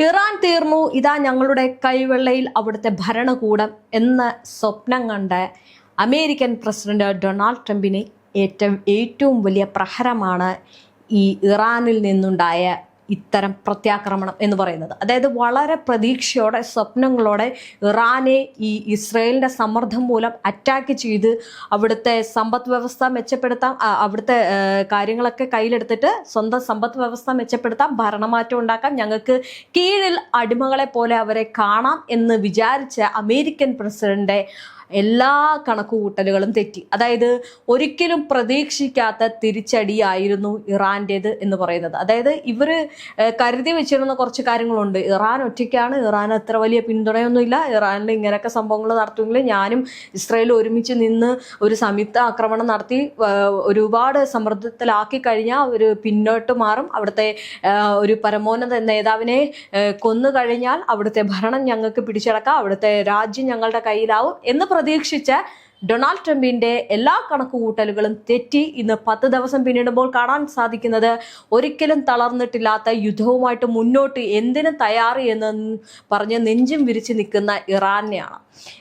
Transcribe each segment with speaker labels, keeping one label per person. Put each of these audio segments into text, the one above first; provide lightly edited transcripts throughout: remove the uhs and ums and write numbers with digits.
Speaker 1: Iran തീർന്നു, ഇതാ ഞങ്ങളുടെ കൈവെള്ളയിൽ അവിടുത്തെ ഭരണകൂടം എന്ന സ്വപ്നം കണ്ട അമേരിക്കൻ പ്രസിഡന്റ് ഡൊണാൾഡ് ട്രംപിന് ഏറ്റവും വലിയ പ്രഹരമാണ് ഈ ഇറാനിൽ നിന്നുണ്ടായ ഇത്തരം പ്രത്യാക്രമണം എന്ന് പറയുന്നത്. അതായത് വളരെ പ്രതീക്ഷയോടെ സ്വപ്നങ്ങളോടെ ഇറാനെ ഈ ഇസ്രയേലിൻ്റെ സമ്മർദ്ദം മൂലം അറ്റാക്ക് ചെയ്ത് അവിടുത്തെ സമ്പദ് വ്യവസ്ഥ മെച്ചപ്പെടുത്താം, അവിടുത്തെ കാര്യങ്ങളൊക്കെ കയ്യിലെടുത്തിട്ട് സ്വന്തം സമ്പദ് വ്യവസ്ഥ മെച്ചപ്പെടുത്താം, ഭരണമാറ്റം ഉണ്ടാക്കാം, ഞങ്ങൾക്ക് കീഴിൽ അടിമകളെ പോലെ അവരെ കാണാം എന്ന് വിചാരിച്ച അമേരിക്കൻ പ്രസിഡന്റ് എല്ലാ കണക്കുകൂട്ടലുകളും തെറ്റി. അതായത് ഒരിക്കലും പ്രതീക്ഷിക്കാത്ത തിരിച്ചടിയായിരുന്നു ഇറാൻ്റേത് എന്ന് പറയുന്നത്. അതായത് ഇവർ കരുതി വെച്ചിരുന്ന കുറച്ച് കാര്യങ്ങളുണ്ട്. ഇറാൻ ഒറ്റയ്ക്കാണ്, ഇറാൻ അത്ര വലിയ പിന്തുണയൊന്നുമില്ല, ഇറാനിൽ ഇങ്ങനെയൊക്കെ സംഭവങ്ങൾ നടത്തുമെങ്കിൽ ഞാനും ഇസ്രായേലും ഒരുമിച്ച് നിന്ന് ഒരു സംയുക്ത ആക്രമണം നടത്തി ഒരുപാട് സമ്മർദ്ദത്തിലാക്കി കഴിഞ്ഞാൽ അവർ പിന്നോട്ട് മാറും, അവിടുത്തെ ഒരു പരമോന്നത നേതാവിനെ കൊന്നു കഴിഞ്ഞാൽ അവിടുത്തെ ഭരണം ഞങ്ങൾക്ക് പിടിച്ചടക്കാം, അവിടുത്തെ രാജ്യം ഞങ്ങളുടെ കയ്യിലാവും എന്ന് പ്രതീക്ഷിച്ച ഡൊണാൾഡ് ട്രംപിന്റെ എല്ലാ കണക്കുകൂട്ടലുകളും തെറ്റി. ഇന്ന് 10 ദിവസം പിന്നിടുമ്പോൾ കാണാൻ സാധിക്കുന്നത് ഒരിക്കലും തളർന്നിട്ടില്ലാത്ത യുദ്ധവുമായിട്ട് മുന്നോട്ട് എന്തിനും തയ്യാറ് എന്ന് പറഞ്ഞ് നെഞ്ചും വിരിച്ച് നിൽക്കുന്ന ഇറാനെയാണ്.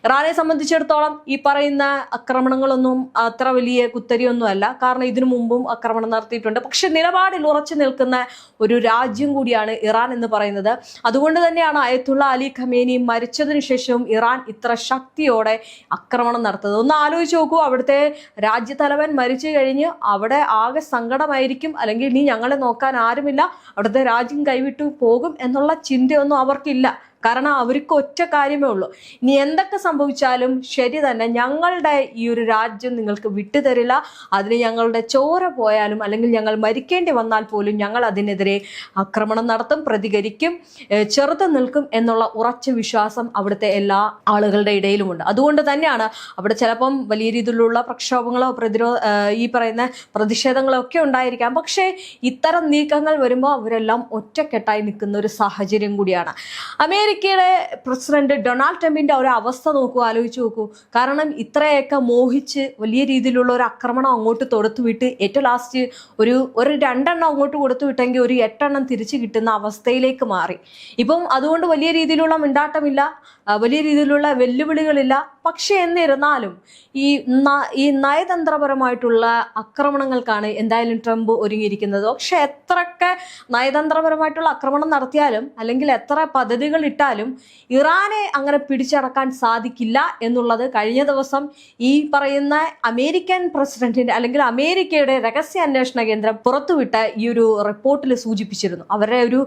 Speaker 1: ഇറാനെ സംബന്ധിച്ചിടത്തോളം ഈ പറയുന്ന ആക്രമണങ്ങളൊന്നും അത്ര വലിയ കുത്തരിയൊന്നും അല്ല. കാരണം ഇതിനു മുമ്പും ആക്രമണം നടത്തിയിട്ടുണ്ട്. പക്ഷെ നിലപാടിൽ ഉറച്ചു നിൽക്കുന്ന ഒരു രാജ്യം കൂടിയാണ് ഇറാൻ എന്ന് പറയുന്നത്. അതുകൊണ്ട് തന്നെയാണ് അയത്തുള്ള അലി ഖമേനി മരിച്ചതിനു ശേഷവും ഇറാൻ ഇത്ര ശക്തിയോടെ ആക്രമണം നടത്തുന്നത്. ഒന്ന് ആലോചിച്ച് നോക്കൂ, അവിടുത്തെ രാജ്യതലവൻ മരിച്ചു കഴിഞ്ഞ് അവിടെ ആകെ സങ്കടമായിരിക്കും, അല്ലെങ്കിൽ ഇനി ഞങ്ങളെ നോക്കാൻ ആരുമില്ല, അവിടുത്തെ രാജ്യം കൈവിട്ടു പോകും എന്നുള്ള ചിന്തയൊന്നും അവർക്കില്ല. കാരണം അവർക്ക് ഒറ്റ കാര്യമേ ഉള്ളൂ, ഇനി എന്തൊക്കെ സംഭവിച്ചാലും ശരി തന്നെ, ഞങ്ങളുടെ ഈ ഒരു രാജ്യം നിങ്ങൾക്ക് വിട്ടുതരില്ല, അതിന് ഞങ്ങളുടെ ചോര പോയാലും അല്ലെങ്കിൽ ഞങ്ങൾ മരിക്കേണ്ടി വന്നാൽ പോലും ഞങ്ങൾ അതിനെതിരെ ആക്രമണം നടത്തും, പ്രതികരിക്കും, ചെറുത്ത് നിൽക്കും എന്നുള്ള ഉറച്ച വിശ്വാസം അവിടുത്തെ എല്ലാ ആളുകളുടെ ഇടയിലുമുണ്ട്. അതുകൊണ്ട് തന്നെയാണ് അവിടെ ചിലപ്പം വലിയ രീതിയിലുള്ള പ്രക്ഷോഭങ്ങളോ ഈ പറയുന്ന പ്രതിഷേധങ്ങളോ ഒക്കെ ഉണ്ടായിരിക്കാം. പക്ഷേ ഇത്തരം നീക്കങ്ങൾ വരുമ്പോൾ അവരെല്ലാം ഒറ്റക്കെട്ടായി നിൽക്കുന്ന ഒരു സാഹചര്യം കൂടിയാണ്. അമേരിക്കയുടെ പ്രസിഡന്റ് ഡൊണാൾഡ് ട്രംപിന്റെ ഒരു അവസ്ഥ നോക്കൂ, ആലോചിച്ച് നോക്കൂ. കാരണം ഇത്രയൊക്കെ മോഹിച്ച് വലിയ രീതിയിലുള്ള ഒരു ആക്രമണം അങ്ങോട്ട് തൊടുത്തുവിട്ട് ഏറ്റവും ലാസ്റ്റ് ഒരു 2 എണ്ണം അങ്ങോട്ട് കൊടുത്തുവിട്ടെങ്കിൽ ഒരു 8 എണ്ണം തിരിച്ചു കിട്ടുന്ന അവസ്ഥയിലേക്ക് മാറി. ഇപ്പം അതുകൊണ്ട് വലിയ രീതിയിലുള്ള മിണ്ടാട്ടമില്ല, വലിയ രീതിയിലുള്ള വെല്ലുവിളികളില്ല. പക്ഷെ എന്നിരുന്നാലും ഈ നയതന്ത്രപരമായിട്ടുള്ള ആക്രമണങ്ങൾക്കാണ് എന്തായാലും ട്രംപ് ഒരുങ്ങിയിരിക്കുന്നത്. പക്ഷെ എത്രയൊക്കെ നയതന്ത്രപരമായിട്ടുള്ള ആക്രമണം നടത്തിയാലും അല്ലെങ്കിൽ എത്ര പദ്ധതികൾ ഇട്ടാലും ഇറാനെ അങ്ങനെ പിടിച്ചടക്കാൻ സാധിക്കില്ല എന്നുള്ളത് കഴിഞ്ഞ ദിവസം ഈ പറയുന്ന അമേരിക്കൻ പ്രസിഡന്റിന്റെ അല്ലെങ്കിൽ അമേരിക്കയുടെ രഹസ്യ അന്വേഷണ കേന്ദ്രം പുറത്തുവിട്ട ഈ ഒരു റിപ്പോർട്ടിൽ സൂചിപ്പിച്ചിരുന്നു. അവരുടെ ഒരു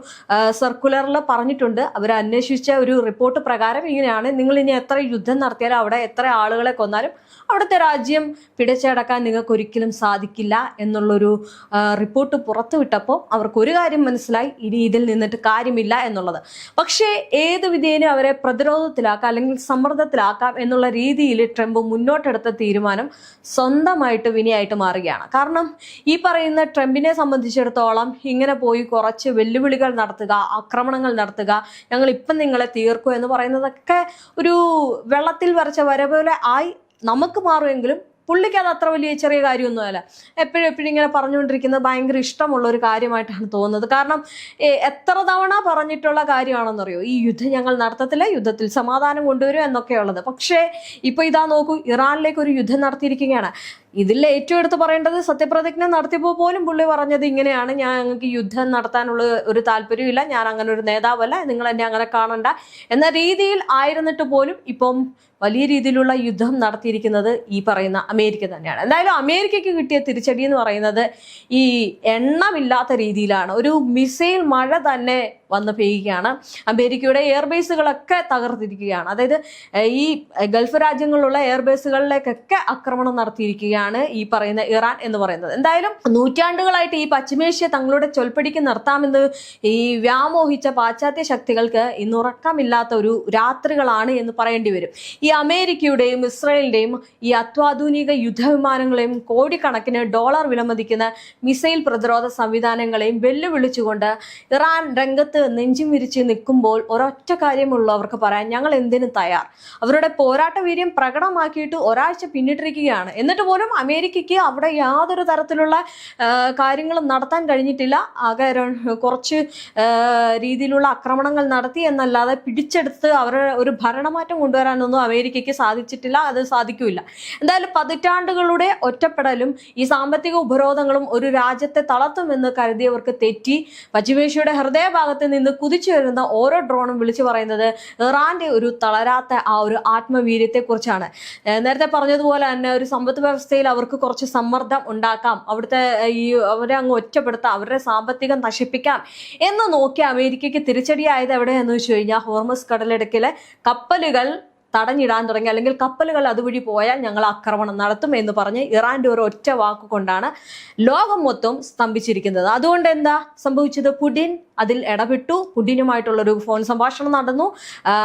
Speaker 1: സർക്കുലറിൽ പറഞ്ഞിട്ടുണ്ട്, അവർ അന്വേഷിച്ച ഒരു റിപ്പോർട്ട് പ്രകാരം ഇങ്ങനെയാണ്, നിങ്ങൾ ഇനി എത്ര യുദ്ധം നടത്തിയാലും അവിടെ എത്ര ആളുകളെ കൊന്നാലും അവിടുത്തെ രാജ്യം പിടിച്ചടക്കാൻ നിങ്ങൾക്ക് ഒരിക്കലും സാധിക്കില്ല എന്നുള്ളൊരു റിപ്പോർട്ട് പുറത്തുവിട്ടപ്പോൾ അവർക്കൊരു കാര്യം മനസ്സിലായി, ഇനി ഇതിൽ നിന്നിട്ട് കാര്യമില്ല എന്നുള്ളത്. പക്ഷേ ഏത് വിധേയനും അവരെ പ്രതിരോധത്തിലാക്കാം അല്ലെങ്കിൽ സമ്മർദ്ദത്തിലാക്കാം എന്നുള്ള രീതിയിൽ ട്രംപ് മുന്നോട്ടെടുത്ത തീരുമാനം സ്വന്തമായിട്ട് വിനയായിട്ട് മാറുകയാണ്. കാരണം ഈ പറയുന്ന ട്രംപിനെ സംബന്ധിച്ചിടത്തോളം ഇങ്ങനെ പോയി കുറച്ച് വെല്ലുവിളികൾ നടത്തുക, ആക്രമണങ്ങൾ നടത്തുക, ഞങ്ങൾ ഇപ്പം നിങ്ങളെ തീർക്കും എന്ന് പറയുന്നതൊക്കെ ഒരു വെള്ളത്തിൽ വരച്ച വര പോലെ ആയി നമുക്ക് മാറുമെങ്കിലും പുള്ളിക്ക് അത് അത്ര വലിയ ചെറിയ കാര്യമൊന്നുമല്ല. എപ്പോഴും ഇങ്ങനെ പറഞ്ഞുകൊണ്ടിരിക്കുന്നത് ഭയങ്കര ഇഷ്ടമുള്ള ഒരു കാര്യമായിട്ടാണ് തോന്നുന്നത്. കാരണം എത്ര തവണ പറഞ്ഞിട്ടുള്ള കാര്യമാണെന്നറിയോ, ഈ യുദ്ധം ഞങ്ങൾ നടത്തത്തില്ല, യുദ്ധത്തിൽ സമാധാനം കൊണ്ടുവരും എന്നൊക്കെയുള്ളത്. പക്ഷേ ഇപ്പോൾ ഇതാ നോക്കൂ, ഇറാനിലേക്ക് ഒരു യുദ്ധം നടത്തിയിരിക്കുകയാണ്. ഇതിൽ ഏറ്റവും എടുത്ത് പറയേണ്ടത് സത്യപ്രതിജ്ഞ നടത്തിയപ്പോൾ പോലും പുള്ളി പറഞ്ഞത് ഇങ്ങനെയാണ്, ഞങ്ങൾക്ക് യുദ്ധം നടത്താനുള്ള ഒരു താല്പര്യമില്ല, ഞാൻ അങ്ങനെ ഒരു നേതാവല്ല, നിങ്ങൾ എന്നെ അങ്ങനെ കാണണ്ട എന്ന രീതിയിൽ ആയിരുന്നിട്ട് പോലും ഇപ്പം വലിയ രീതിയിലുള്ള യുദ്ധം നടത്തിയിരിക്കുന്നത് ഈ പറയുന്ന അമേരിക്ക തന്നെയാണ്. എന്തായാലും അമേരിക്കയ്ക്ക് കിട്ടിയ തിരിച്ചടി എന്ന് പറയുന്നത് ഈ എണ്ണമില്ലാത്ത രീതിയിലാണ്. ഒരു മിസൈൽ മഴ തന്നെ വന്ന് പെയ്യുകയാണ്. അമേരിക്കയുടെ എയർബേസുകളൊക്കെ തകർത്തിരിക്കുകയാണ്. അതായത് ഈ ഗൾഫ് രാജ്യങ്ങളിലുള്ള എയർബേസുകളിലേക്കൊക്കെ ആക്രമണം നടത്തിയിരിക്കുകയാണ് ഈ പറയുന്ന ഇറാൻ എന്ന് പറയുന്നത്. എന്തായാലും നൂറ്റാണ്ടുകളായിട്ട് ഈ പശ്ചിമേഷ്യ തങ്ങളുടെ ചൊൽപ്പടിക്ക് നിർത്താമെന്ന് ഈ വ്യാമോഹിച്ച പാശ്ചാത്യ ശക്തികൾക്ക് ഇന്ന് ഉറക്കമില്ലാത്ത ഒരു രാത്രികളാണ് എന്ന് പറയേണ്ടി വരും. ഈ അമേരിക്കയുടെയും ഇസ്രായേലിന്റെയും ഈ അത്യാധുനിക യുദ്ധവിമാനങ്ങളെയും കോടിക്കണക്കിന് ഡോളർ വിലമതിക്കുന്ന മിസൈൽ പ്രതിരോധ സംവിധാനങ്ങളെയും വെല്ലുവിളിച്ചുകൊണ്ട് ഇറാൻ രംഗത്ത് നെഞ്ചും വിരിച്ച് നിൽക്കുമ്പോൾ ഒരൊറ്റ കാര്യമുള്ളൂ അവർക്ക് പറയാൻ, ഞങ്ങൾ എന്തിനു തയ്യാർ. അവരുടെ പോരാട്ട വീര്യം പ്രകടമാക്കിയിട്ട് ഒരാഴ്ച പിന്നിട്ടിരിക്കുകയാണ്. എന്നിട്ട് പോലും പകരം അമേരിക്കയ്ക്ക് അവിടെ യാതൊരു തരത്തിലുള്ള കാര്യങ്ങളും നടത്താൻ കഴിഞ്ഞിട്ടില്ല. ആകെ കുറച്ച് രീതിയിലുള്ള ആക്രമണങ്ങൾ നടത്തി എന്നല്ലാതെ പിടിച്ചെടുത്ത് അവരുടെ ഒരു ഭരണമാറ്റം കൊണ്ടുവരാനൊന്നും അമേരിക്കയ്ക്ക് സാധിച്ചിട്ടില്ല. അത് സാധിക്കില്ല. എന്തായാലും പതിറ്റാണ്ടുകളുടെ ഒറ്റപ്പെടലും ഈ സാമ്പത്തിക ഉപരോധങ്ങളും ഒരു രാജ്യത്തെ തളർത്തുമെന്ന് കരുതിയവർക്ക് തെറ്റി. പശ്ചിമേഷ്യയുടെ ഹൃദയഭാഗത്ത് നിന്ന് കുതിച്ചു വരുന്ന ഓരോ ഡ്രോണും വിളിച്ചു പറയുന്നത് ഇറാന്റെ ഒരു തളരാത്ത ആ ഒരു ആത്മവീര്യത്തെ കുറിച്ചാണ്. നേരത്തെ പറഞ്ഞതുപോലെ തന്നെ ഒരു സമ്പദ് വ്യവസ്ഥയിൽ അവർക്ക് കുറച്ച് സമ്മർദ്ദം ഉണ്ടാക്കാം, അവിടുത്തെ അവരെ അങ്ങ് ഒറ്റപ്പെടുത്താം, അവരുടെ സാമ്പത്തികം നശിപ്പിക്കാം എന്ന് നോക്കി അമേരിക്കയ്ക്ക് തിരിച്ചടിയായത് എവിടെയെന്ന് വെച്ച് കഴിഞ്ഞാൽ ഹോർമസ് കടലിടുക്കിലെ കപ്പലുകൾ തടഞ്ഞിടാൻ തുടങ്ങി, അല്ലെങ്കിൽ കപ്പലുകൾ അതുവഴി പോയാൽ ഞങ്ങൾ ആക്രമണം നടത്തും എന്ന് പറഞ്ഞ് ഇറാന്റെ ഒരു ഒറ്റ വാക്കുകൊണ്ടാണ് ലോകം മൊത്തം സ്തംഭിച്ചിരിക്കുന്നത്. അതുകൊണ്ട് എന്താ സംഭവിച്ചത്? പുടിൻ അതിൽ ഇടപെട്ടു. പുടിനുമായിട്ടുള്ളൊരു ഫോൺ സംഭാഷണം നടന്നു.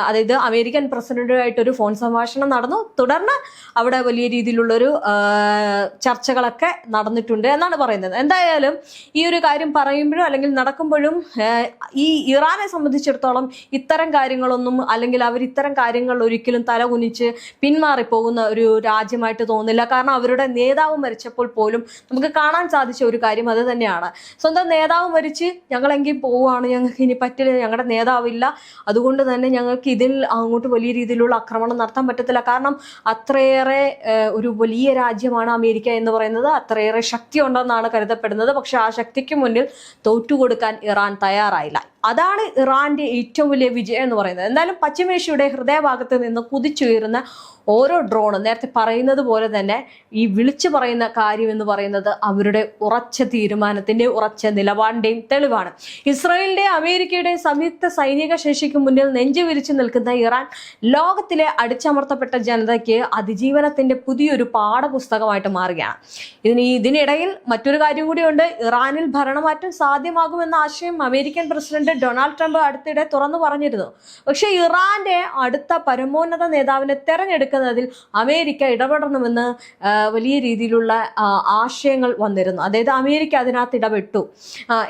Speaker 1: അതായത് അമേരിക്കൻ പ്രസിഡന്റുമായിട്ടൊരു ഫോൺ സംഭാഷണം നടന്നു. തുടർന്ന് അവിടെ വലിയ രീതിയിലുള്ളൊരു ചർച്ചകളൊക്കെ നടന്നിട്ടുണ്ട് എന്നാണ് പറയുന്നത്. എന്തായാലും ഈ ഒരു കാര്യം പറയുമ്പോഴും അല്ലെങ്കിൽ നടക്കുമ്പോഴും ഈ ഇറാനെ സംബന്ധിച്ചിടത്തോളം ഇത്തരം കാര്യങ്ങളൊന്നും, അല്ലെങ്കിൽ അവർ ഇത്തരം കാര്യങ്ങൾ ഒരിക്കലും തലകുനിച്ച് പിന്മാറിപ്പോകുന്ന ഒരു രാജ്യമായിട്ട് തോന്നില്ല. കാരണം അവരുടെ നേതാവ് മരിച്ചപ്പോൾ പോലും നമുക്ക് കാണാൻ സാധിച്ച ഒരു കാര്യം അത് തന്നെയാണ്. സ്വന്തം നേതാവ് മരിച്ച് ഞങ്ങളെങ്കിൽ പോവുകയാണ്, ഞങ്ങൾക്ക് ഇനി പറ്റില്ല, ഞങ്ങളുടെ നേതാവില്ല, അതുകൊണ്ട് തന്നെ ഞങ്ങൾക്ക് ഇതിൽ അങ്ങോട്ട് വലിയ രീതിയിലുള്ള ആക്രമണം നടത്താൻ പറ്റത്തില്ല. കാരണം അത്രയേറെ ഒരു വലിയ രാജ്യമാണ് അമേരിക്ക എന്ന് പറയുന്നത്, അത്രയേറെ ശക്തി ഉണ്ടെന്നാണ് കരുതപ്പെടുന്നത്. പക്ഷെ ആ ശക്തിക്ക് മുന്നിൽ തോറ്റുകൊടുക്കാൻ ഇറാൻ തയ്യാറായില്ല. അതാണ് ഇറാന്റെ ഏറ്റവും വലിയ വിജയം എന്ന് പറയുന്നത്. എന്തായാലും പശ്ചിമേഷ്യയുടെ ഹൃദയഭാഗത്ത് നിന്ന് കുതിച്ചുയരുന്ന ഓരോ ഡ്രോണും നേരത്തെ പറയുന്നത് പോലെ തന്നെ ഈ വിളിച്ചു പറയുന്ന കാര്യം എന്ന് പറയുന്നത് അവരുടെ ഉറച്ച തീരുമാനത്തിന്റെ, ഉറച്ച നിലപാടിന്റെയും തെളിവാണ്. ഇസ്രായേലിന്റെ അമേരിക്കയുടെയും സംയുക്ത സൈനിക ശേഷിക്ക് മുന്നിൽ നെഞ്ചു വിരിച്ചു നിൽക്കുന്ന ഇറാൻ ലോകത്തിലെ അടിച്ചമർത്തപ്പെട്ട ജനതയ്ക്ക് അതിജീവനത്തിന്റെ പുതിയൊരു പാഠപുസ്തകമായിട്ട് മാറുകയാണ്. ഇതിനിടയിൽ മറ്റൊരു കാര്യം കൂടിയുണ്ട്. ഇറാനിൽ ഭരണമാറ്റം സാധ്യമാകുമെന്ന ആശയം അമേരിക്കൻ പ്രസിഡന്റ് ഡൊണാൾഡ് ട്രംപ് അടുത്തിടെ തുറന്നു പറഞ്ഞിരുന്നു. പക്ഷെ ഇറാന്റെ അടുത്ത പരമോന്നത നേതാവിനെ തെരഞ്ഞെടുക്കുന്നതിൽ അമേരിക്ക ഇടപെടണമെന്ന് വലിയ രീതിയിലുള്ള ആശയങ്ങൾ വന്നിരുന്നു. അതായത് അമേരിക്ക അതിനകത്ത് ഇടപെട്ടു.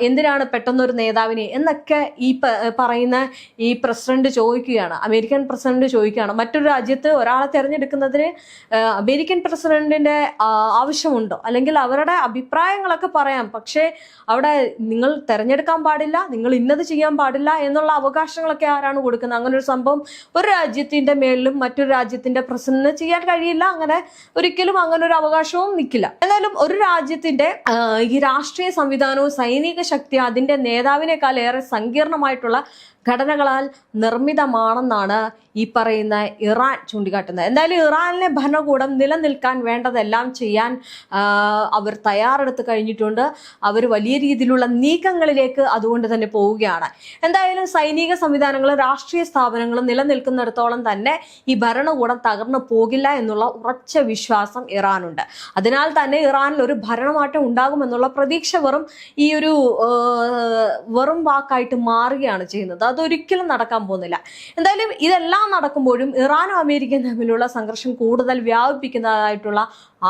Speaker 1: എന്തിനാണ് പെട്ടെന്നൊരു നേതാവിനെ എന്നൊക്കെ ഈ പറയുന്ന ഈ പ്രസിഡന്റ് ചോദിക്കുകയാണ്, അമേരിക്കൻ പ്രസിഡന്റ് ചോദിക്കുകയാണ്. മറ്റൊരു രാജ്യത്ത് ഒരാളെ തെരഞ്ഞെടുക്കുന്നതിന് അമേരിക്കൻ പ്രസിഡന്റിന്റെ ആവശ്യമുണ്ടോ? അല്ലെങ്കിൽ അവരുടെ അഭിപ്രായങ്ങളൊക്കെ പറയാം, പക്ഷേ അവിടെ നിങ്ങൾ തെരഞ്ഞെടുക്കാൻ പാടില്ല, നിങ്ങൾ ഇന്നത് ചെയ്യാൻ പാടില്ല എന്നുള്ള അവകാശങ്ങളൊക്കെ ആരാണ് കൊടുക്കുന്നത്? അങ്ങനെ ഒരു സംഭവം ഒരു രാജ്യത്തിന്റെ മേലിലും മറ്റൊരു രാജ്യത്തിന്റെ പ്രസിഡന്റിന് ചെയ്യാൻ കഴിയില്ല. അങ്ങനെ ഒരിക്കലും അങ്ങനെ ഒരു അവകാശവും നിൽക്കില്ല. എന്നാലും ഒരു രാജ്യത്തിന്റെ ഈ രാഷ്ട്രീയ സംവിധാനവും സൈനിക ശക്തി അതിന്റെ നേതാവിനേക്കാൾ ഏറെ സങ്കീർണമായിട്ടുള്ള ഘടനകളാൽ നിർമ്മിതമാണെന്നാണ് ഈ പറയുന്ന ഇറാൻ ചൂണ്ടിക്കാട്ടുന്നത്. എന്തായാലും ഇറാനിലെ ഭരണകൂടം നിലനിൽക്കാൻ വേണ്ടതെല്ലാം ചെയ്യാൻ അവർ തയ്യാറെടുത്ത് കഴിഞ്ഞിട്ടുണ്ട്. അവർ വലിയ രീതിയിലുള്ള നീക്കങ്ങളിലേക്ക് അതുകൊണ്ട് തന്നെ പോവുകയാണ്. എന്തായാലും സൈനിക സംവിധാനങ്ങളും രാഷ്ട്രീയ സ്ഥാപനങ്ങളും നിലനിൽക്കുന്നിടത്തോളം തന്നെ ഈ ഭരണകൂടം തകർന്നു പോകില്ല എന്നുള്ള ഉറച്ച വിശ്വാസം ഇറാനുണ്ട്. അതിനാൽ തന്നെ ഇറാനിൽ ഒരു ഭരണമാറ്റം ഉണ്ടാകുമെന്നുള്ള പ്രതീക്ഷ വെറും വാക്കായിട്ട് മാറുകയാണ് ചെയ്യുന്നത്. അതൊരിക്കലും നടക്കാൻ പോകുന്നില്ല. എന്തായാലും ഇതെല്ലാം നടക്കുമ്പോഴും ഇറാനും അമേരിക്കയും തമ്മിലുള്ള സംഘർഷം കൂടുതൽ വ്യാപിപ്പിക്കുന്നതായിട്ടുള്ള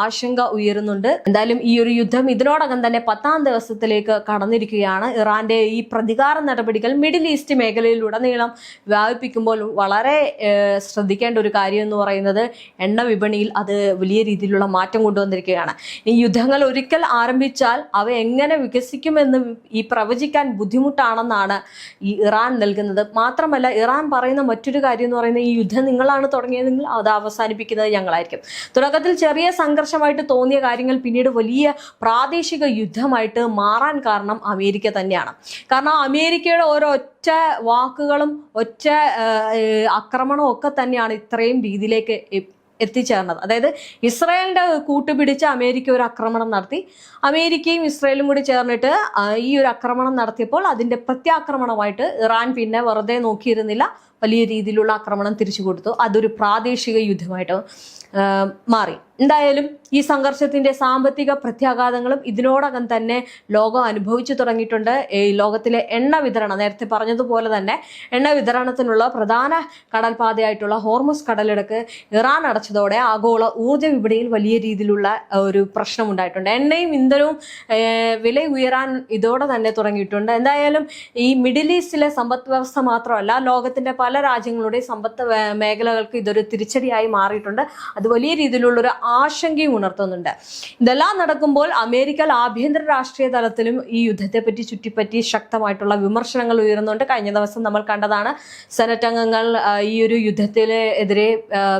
Speaker 1: ആശങ്ക ഉയരുന്നുണ്ട്. എന്തായാലും ഈ ഒരു യുദ്ധം ഇതിനോടകം തന്നെ 10ാം ദിവസത്തിലേക്ക് കടന്നിരിക്കുകയാണ്. ഇറാന്റെ ഈ പ്രതികാര നടപടികൾ മിഡിൽ ഈസ്റ്റ് മേഖലയിലുടനീളം വ്യാപിപ്പിക്കുമ്പോൾ വളരെ ശ്രദ്ധിക്കേണ്ട ഒരു കാര്യം എന്ന് പറയുന്നത് എണ്ണ വിപണിയിൽ അത് വലിയ രീതിയിലുള്ള മാറ്റം കൊണ്ടുവന്നിരിക്കുകയാണ്. ഈ യുദ്ധങ്ങൾ ഒരിക്കൽ ആരംഭിച്ചാൽ അവ എങ്ങനെ വികസിക്കുമെന്ന് ഈ പ്രവചിക്കാൻ ബുദ്ധിമുട്ടാണെന്നാണ് ഈ ഇറാൻ നൽകുന്നത്. മാത്രമല്ല ഇറാൻ പറയുന്ന മറ്റൊരു കാര്യം എന്ന് പറയുന്നത് ഈ യുദ്ധം നിങ്ങളാണ് തുടങ്ങിയതെങ്കിൽ അത് അവസാനിപ്പിക്കുന്നത് ഞങ്ങളായിരിക്കും. തുടക്കത്തിൽ ചെറിയ സംഘർഷമായിട്ട് തോന്നിയ കാര്യങ്ങൾ പിന്നീട് വലിയ പ്രാദേശിക യുദ്ധമായിട്ട് മാറാൻ കാരണം അമേരിക്ക തന്നെയാണ്. കാരണം അമേരിക്കയുടെ ഓരോ ഒറ്റ വാക്കുകളും ഒറ്റ ആക്രമണവും ഒക്കെ തന്നെയാണ് ഇത്രയും രീതിയിലേക്ക് എത്തിച്ചേർന്നത്. അതായത് ഇസ്രായേലിന്റെ കൂട്ടുപിടിച്ച് അമേരിക്ക ഒരു ആക്രമണം നടത്തി. അമേരിക്കയും ഇസ്രായേലും കൂടി ചേർന്നിട്ട് ഈ ഒരു ആക്രമണം നടത്തിയപ്പോൾ അതിന്റെ പ്രത്യാക്രമണമായിട്ട് ഇറാൻ പിന്നെ വെറുതെ നോക്കിയിരുന്നില്ല, വലിയ രീതിയിലുള്ള ആക്രമണം തിരിച്ചു കൊടുത്തു. അതൊരു പ്രാദേശിക യുദ്ധമായിട്ട് മാറി. എന്തായാലും ഈ സംഘർഷത്തിന്റെ സാമ്പത്തിക പ്രത്യാഘാതങ്ങളും ഇതിനോടകം തന്നെ ലോകം അനുഭവിച്ചു തുടങ്ങിയിട്ടുണ്ട്. ഈ ലോകത്തിലെ എണ്ണ വിതരണം, നേരത്തെ പറഞ്ഞതുപോലെ തന്നെ എണ്ണ വിതരണത്തിനുള്ള പ്രധാന കടൽപാതയായിട്ടുള്ള ഹോർമുസ് കടലിടുക്ക് ഇറാൻ അടച്ചതോടെ ആഗോള ഊർജ്ജ വിപണിയിൽ വലിയ രീതിയിലുള്ള ഒരു പ്രശ്നം ഉണ്ടായിട്ടുണ്ട്. എണ്ണയും ഇന്ധനവും വില ഉയരാൻ ഇതോടെ തന്നെ തുടങ്ങിയിട്ടുണ്ട്. എന്തായാലും ഈ മിഡിൽ ഈസ്റ്റിലെ സമ്പദ് വ്യവസ്ഥ മാത്രമല്ല ലോകത്തിന്റെ പല പല രാജ്യങ്ങളുടെ സമ്പത്ത് മേഖലകൾക്ക് ഇതൊരു തിരിച്ചടിയായി മാറിയിട്ടുണ്ട്. അത് വലിയ രീതിയിലുള്ളൊരു ആശങ്കയും ഉണർത്തുന്നുണ്ട്. ഇതെല്ലാം നടക്കുമ്പോൾ അമേരിക്കൻ ആഭ്യന്തര രാഷ്ട്രീയ തലത്തിലും ഈ യുദ്ധത്തെ ചുറ്റിപ്പറ്റി ശക്തമായിട്ടുള്ള വിമർശനങ്ങൾ ഉയരുന്നുണ്ട്. കഴിഞ്ഞ ദിവസം നമ്മൾ കണ്ടതാണ് സെനറ്റ് അംഗങ്ങൾ ഈ ഒരു യുദ്ധത്തിനെതിരെ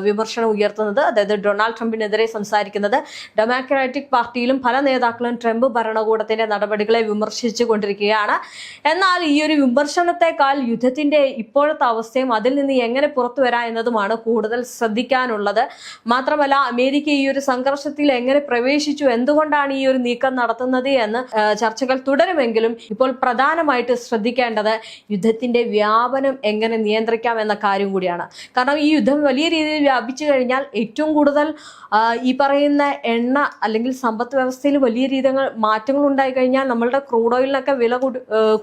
Speaker 1: വിമർശനം ഉയർത്തുന്നത്. അതായത് ഡൊണാൾഡ് ട്രംപിനെതിരെ സംസാരിക്കുന്നത്. ഡെമോക്രാറ്റിക് പാർട്ടിയിലും പല നേതാക്കളും ട്രംപ് ഭരണകൂടത്തിന്റെ നടപടികളെ വിമർശിച്ചു കൊണ്ടിരിക്കുകയാണ്. എന്നാൽ ഈ ഒരു വിമർശനത്തെക്കാൾ യുദ്ധത്തിന്റെ ഇപ്പോഴത്തെ അവസ്ഥയും അതിൽ നിന്ന് എങ്ങനെ പുറത്തു വരാം എന്നതുമാണ് കൂടുതൽ ശ്രദ്ധിക്കാനുള്ളത്. മാത്രമല്ല അമേരിക്ക ഈ ഒരു സംഘർഷത്തിൽ എങ്ങനെ പ്രവേശിച്ചു, എന്തുകൊണ്ടാണ് ഈ ഒരു നീക്കം നടത്തുന്നത് എന്ന് ചർച്ചകൾ തുടരുമെങ്കിലും ഇപ്പോൾ പ്രധാനമായിട്ട് ശ്രദ്ധിക്കേണ്ടത് യുദ്ധത്തിന്റെ വ്യാപനം എങ്ങനെ നിയന്ത്രിക്കാം എന്ന കാര്യം കൂടിയാണ്. കാരണം ഈ യുദ്ധം വലിയ രീതിയിൽ വ്യാപിച്ചു കഴിഞ്ഞാൽ ഏറ്റവും കൂടുതൽ ഈ പറയുന്ന എണ്ണ അല്ലെങ്കിൽ സമ്പദ് വ്യവസ്ഥയിൽ വലിയ രീതിയിൽ മാറ്റങ്ങൾ ഉണ്ടായി കഴിഞ്ഞാൽ നമ്മളുടെ ക്രൂഡ് ഓയിലിനൊക്കെ വില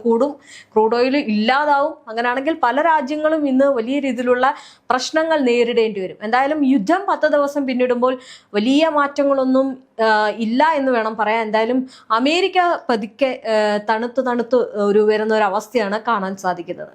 Speaker 1: കൂടും, ക്രൂഡ് ഓയിൽ ഇല്ലാതാവും. അങ്ങനെയാണെങ്കിൽ പല രാജ്യങ്ങളും ഇന്ന് വലിയ രീതിയിലുള്ള പ്രശ്നങ്ങൾ നേരിടേണ്ടി വരും. എന്തായാലും യുദ്ധം 10 ദിവസം പിന്നിടുമ്പോൾ വലിയ മാറ്റങ്ങളൊന്നും ഇല്ല എന്ന് വേണം പറയാൻ. എന്തായാലും അമേരിക്ക പതുക്കെ തണുത്ത് ഒരു വരുന്ന ഒരു അവസ്ഥയാണ് കാണാൻ സാധിക്കുന്നത്.